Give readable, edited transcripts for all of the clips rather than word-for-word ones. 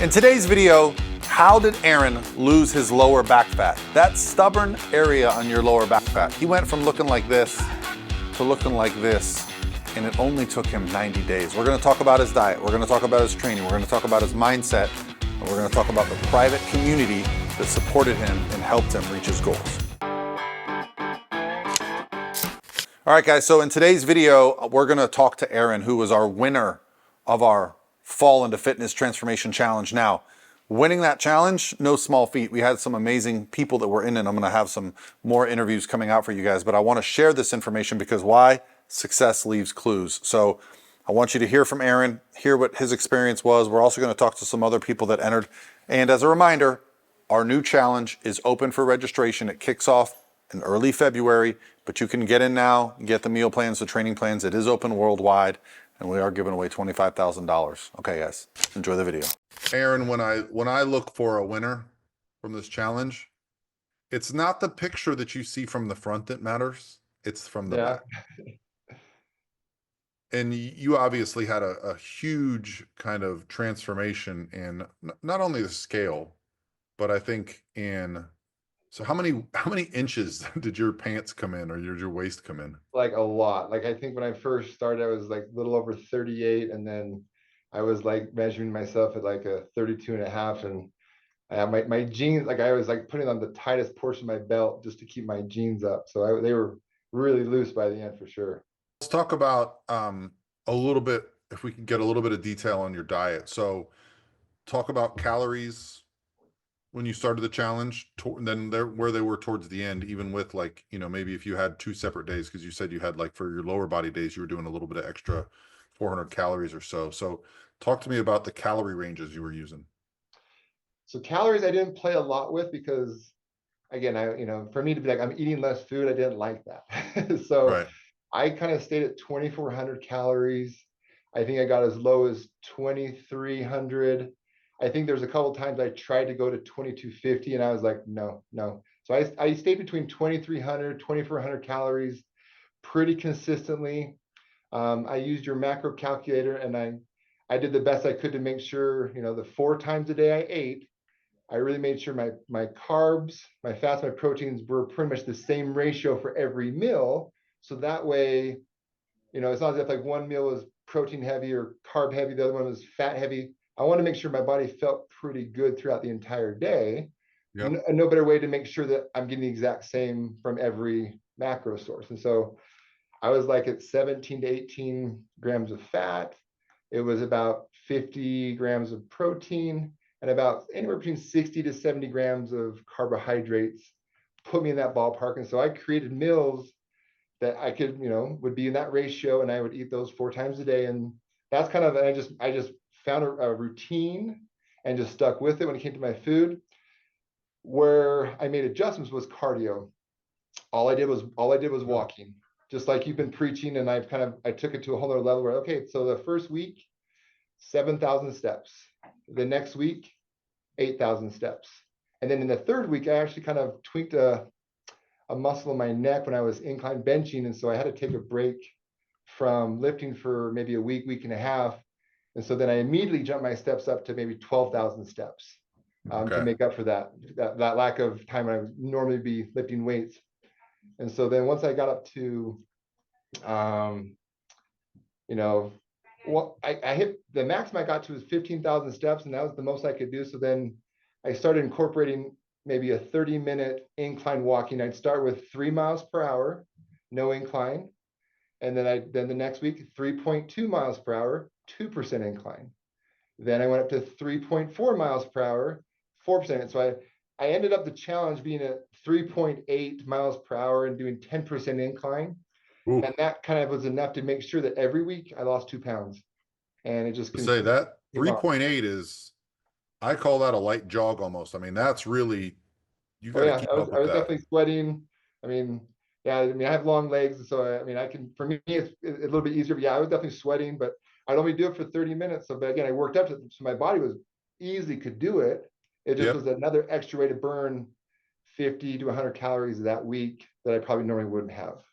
In today's video, how did Aaron lose his lower back fat? That stubborn area on your lower back fat. He went from looking like this to looking like this, and it only took him 90 days. We're gonna talk about his diet, we're gonna talk about his training, we're gonna talk about his mindset, and we're gonna talk about the private community that supported him and helped him reach his goals. All right, guys, so in today's video, we're gonna talk to Aaron, who was our winner of our Fall into Fitness Transformation Challenge. Now, winning that challenge, no small feat. We had some amazing people that were in it. I'm gonna have some more interviews coming out for you guys, but I wanna share this information because why? Success leaves clues. So I want you to hear from Aaron, hear what his experience was. We're also gonna talk to some other people that entered. And as a reminder, our new challenge is open for registration. It kicks off in early February, but you can get in now, get the meal plans, the training plans. It is open worldwide, and we are giving away $25,000. Okay, guys, enjoy the video. Aaron, when I look for a winner from this challenge, it's not the picture that you see from the front that matters. It's from the back. And you obviously had a huge kind of transformation in not only the scale, but I think in, so how many inches did your pants come in, or your waist come in? Like a lot. Like I think when I first started, I was like a little over 38, and then I was like measuring myself at like a 32 and a half, and I have my jeans, like I was like putting on the tightest portion of my belt just to keep my jeans up. So they were really loose by the end for sure. Let's talk about a little bit, if we could get a little bit of detail on your diet. So talk about calories when you started the challenge, then where they were towards the end, even with like, you know, maybe if you had two separate days, because you said you had like for your lower body days, you were doing a little bit of extra 400 calories or so. So talk to me about the calorie ranges you were using. So calories I didn't play a lot with because again, for me to be like, I'm eating less food, I didn't like that. So Right. I kind of stayed at 2,400 calories. I think I got as low as 2,300. I think there's a couple times I tried to go to 2,250 and I was like, no, no. So I stayed between 2,300, 2,400 calories pretty consistently. I used your macro calculator and I did the best I could to make sure, the 4 times a day I ate, I really made sure my carbs, my fats, my proteins were pretty much the same ratio for every meal. So that way, it's not as if like one meal was protein heavy or carb heavy, the other one was fat heavy. I want to make sure my body felt pretty good throughout the entire day. Yep. No better way to make sure that I'm getting the exact same from every macro source. And so I was like at 17 to 18 grams of fat. It was about 50 grams of protein and about anywhere between 60 to 70 grams of carbohydrates. Put me in that ballpark. And so I created meals that I could, would be in that ratio, and I would eat those 4 times a day. And that's kind of, I just found a routine and just stuck with it when it came to my food. Where I made adjustments was cardio. All I did was walking, just like you've been preaching. And I took it to a whole other level where, okay, so the first week, 7,000 steps. The next week, 8,000 steps. And then in the third week, I actually kind of tweaked a muscle in my neck when I was incline benching. And so I had to take a break from lifting for maybe a week and a half. And so then I immediately jumped my steps up to maybe 12,000 steps to make up for that lack of time when I would normally be lifting weights. And so then once I got up to, I hit the maximum I got to was 15,000 steps, and that was the most I could do. So then I started incorporating maybe a 30-minute incline walking. I'd start with 3 miles per hour, no incline. And then the next week, 3.2 miles per hour, 2% incline. Then I went up to 3.4 miles per hour, 4%. So I ended up the challenge being at 3.8 miles per hour and doing 10% incline. Ooh. And that kind of was enough to make sure that every week I lost 2 pounds. And it just Say that 3.8 is, I call that a light jog almost. I mean, that's really, you got to keep up with that. I was definitely sweating. I mean, I have long legs, so for me, it's a little bit easier. But yeah, I was definitely sweating, but I'd only do it for 30 minutes. So, but again, I worked up to it, so my body was easily could do it. It just was another extra way to burn 50 to 100 calories that week that I probably normally wouldn't have.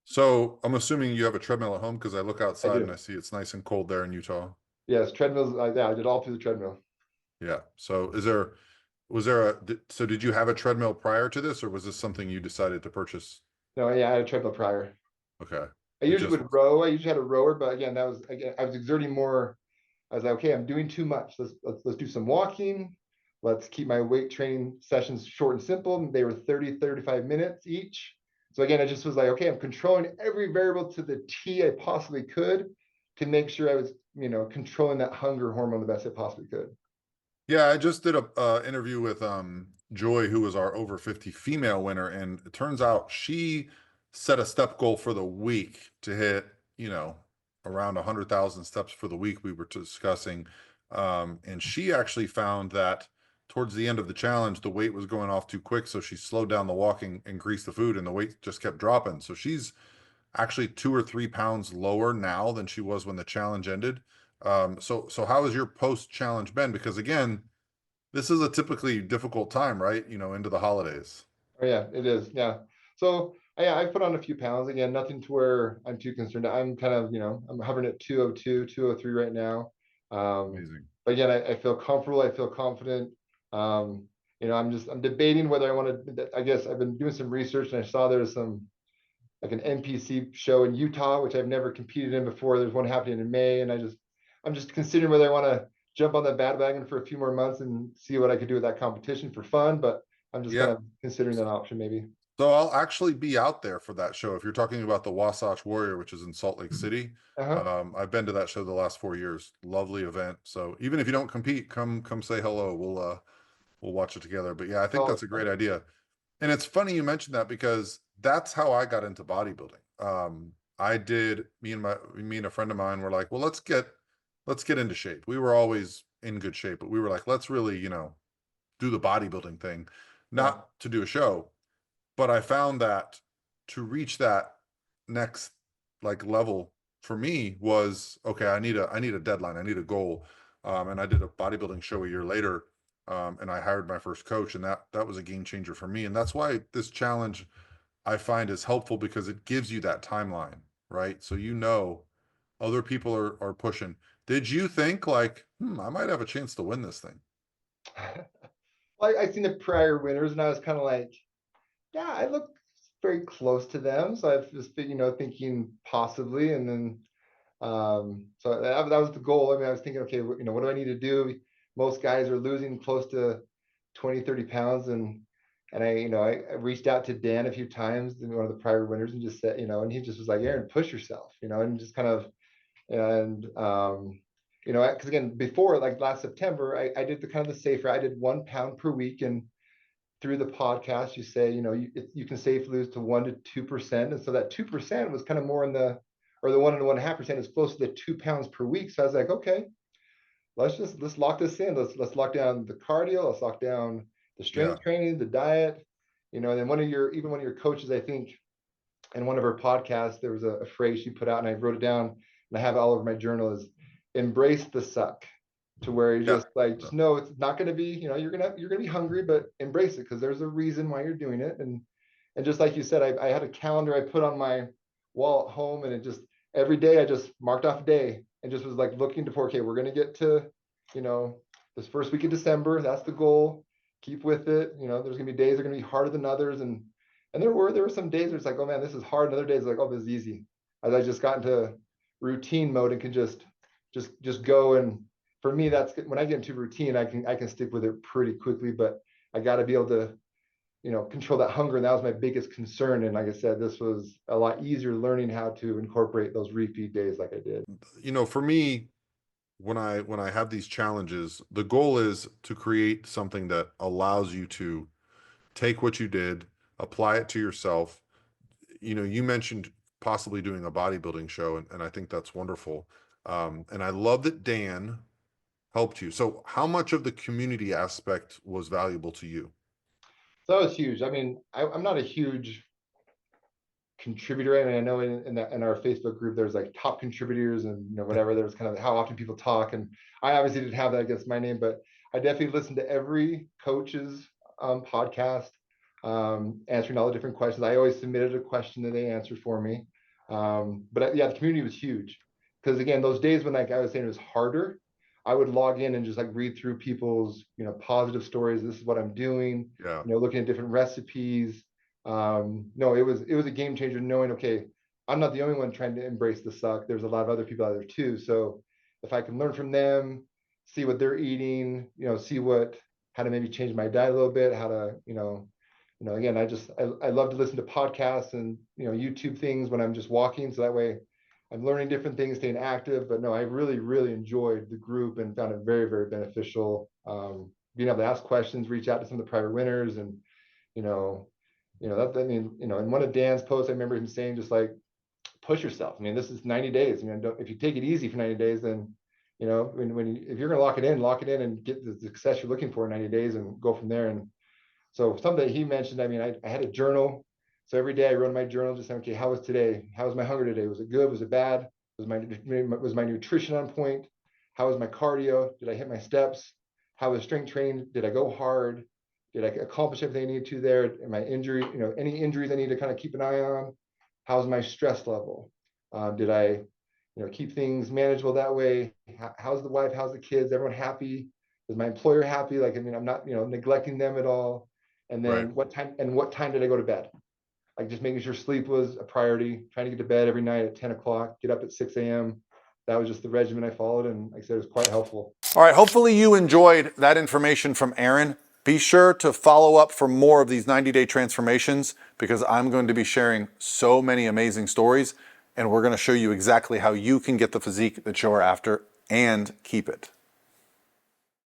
So I'm assuming you have a treadmill at home, because I look outside and I see it's nice and cold there in Utah. Yes, treadmills. I did all through the treadmill. Yeah. So so did you have a treadmill prior to this, or was this something you decided to purchase? No, yeah, I had a treadmill prior. Okay. I It usually just, would row. I usually had a rower, but again, I was exerting more. I was like, okay, I'm doing too much. Let's do some walking. Let's keep my weight training sessions short and simple. They were 30, 35 minutes each. So again, I just was like, okay, I'm controlling every variable to the T I possibly could to make sure I was, controlling that hunger hormone the best I possibly could. yeah, I just did a interview with Joy, who was our over 50 female winner, and it turns out she set a step goal for the week to hit, around 100,000 steps for the week we were discussing. And she actually found that towards the end of the challenge, the weight was going off too quick, so she slowed down the walking, increased the food, and the weight just kept dropping. So she's actually 2 or 3 pounds lower now than she was when the challenge ended. So how has your post challenge been? Because again, this is a typically difficult time, right? Into the holidays. Oh yeah, it is. Yeah. So yeah, I've put on a few pounds. Again, nothing to where I'm too concerned. I'm kind of, I'm hovering at 202, 203 right now. Amazing. But again, I feel comfortable. I feel confident. I'm debating whether I want to, I guess I've been doing some research and I saw there's some like an NPC show in Utah, which I've never competed in before. There's one happening in May, and I'm just considering whether I want to jump on that bandwagon for a few more months and see what I could do with that competition for fun. But I'm just kind Yeah. of considering that option maybe. So I'll actually be out there for that show. If you're talking about the Wasatch Warrior, which is in Salt Lake City, Uh-huh. I've been to that show the last 4 years. Lovely event. So even if you don't compete, come say hello. We'll watch it together. But yeah, I think Oh, that's a great idea. And it's funny you mentioned that because that's how I got into bodybuilding. I did me and a friend of mine were like, well, let's get into shape. We were always in good shape, but we were like, let's really, do the bodybuilding thing, yeah. not to do a show. But I found that to reach that next like level for me was okay, I need a deadline, I need a goal. And I did a bodybuilding show a year later, and I hired my first coach, and that was a game changer for me. And that's why this challenge I find is helpful because it gives you that timeline, right? So other people are pushing. Did you think like, I might have a chance to win this thing? Well, I seen the prior winners, and I was kind of like, yeah, I look very close to them. So I've just been, thinking possibly, and then so that was the goal. I mean, I was thinking, okay, what do I need to do? Most guys are losing close to 20, 30 pounds. And I reached out to Dan a few times, one of the prior winners, and just said, and he just was like, Aaron, push yourself, and just kind of, and, because again, before like last September, I did the kind of the safer, I did 1 pound per week. And through the podcast, you say, you can safely lose to 1 to 2%. And so that 2% was kind of more in or the 1 to 1.5% is close to the 2 pounds per week. So I was like, okay, let's lock this in. Let's lock down the cardio. Let's lock down the Yeah. strength training, the diet, and then even one of your coaches, I think, in one of her podcasts, there was a phrase she put out, and I wrote it down, and I have it all over my journal, is embrace the suck, to where you Yeah. just like, just know it's not going to be, you're gonna be hungry, but embrace it because there's a reason why you're doing it. And just like you said, I had a calendar I put on my wall at home, and it just every day I just marked off a day and just was like looking to, okay, we're going to get to, you know this first week of December. That's the goal. Keep with it. There's going to be days that are going to be harder than others, and there were some days where it's like, oh man, this is hard, and other days like, oh, this is easy, as I just got into routine mode and can just go. And for me, that's when I get into routine, I can stick with it pretty quickly. But I got to be able to, control that hunger, and that was my biggest concern. And like I said, this was a lot easier learning how to incorporate those repeat days like I did. For me, when I have these challenges, the goal is to create something that allows you to take what you did, apply it to yourself. You mentioned possibly doing a bodybuilding show, and I think that's wonderful. And I love that Dan helped you. So how much of the community aspect was valuable to you? So that was huge. I mean, I'm not a huge contributor. I mean, I know in our Facebook group, there's like top contributors and whatever. There's kind of how often people talk, and I obviously didn't have that against my name, but I definitely listened to every coach's podcast, answering all the different questions. I always submitted a question that they answered for me. But yeah, the community was huge because again, those days when like I was saying it was harder, I would log in and just like read through people's, positive stories. This is what I'm doing, Yeah. looking at different recipes. No, it was a game changer knowing, okay, I'm not the only one trying to embrace the suck. There's a lot of other people out there too. So if I can learn from them, see what they're eating, see how to maybe change my diet a little bit, how to, again, I love to listen to podcasts and, YouTube things when I'm just walking. So that way I'm learning different things, staying active. But no, I really, really enjoyed the group and found it very, very beneficial. Being able to ask questions, reach out to some of the prior winners, and you know, I mean, in one of Dan's posts, I remember him saying just like push yourself. I mean, this is 90 days. If you take it easy for 90 days, then if you're gonna lock it in and get the success you're looking for in 90 days and go from there. And so something that he mentioned, I mean, I had a journal. So every day I wrote in my journal, just saying, okay, how was today? How was my hunger today? Was it good? Was it bad? Was my nutrition on point? How was my cardio? Did I hit my steps? How was strength training? Did I go hard? Did I accomplish everything I needed to there? Am I injury? Any injuries I need to kind of keep an eye on? How's my stress level? Did I, keep things manageable that way? How's the wife? How's the kids? Everyone happy? Is my employer happy? Like, I mean, I'm not, neglecting them at all. And Right. then what time did I go to bed? Like just making sure sleep was a priority, trying to get to bed every night at 10 o'clock, get up at 6 a.m. That was just the regimen I followed. And like I said, it was quite helpful. All right, hopefully you enjoyed that information from Aaron. Be sure to follow up for more of these 90-day transformations because I'm going to be sharing so many amazing stories and we're going to show you exactly how you can get the physique that you're after and keep it.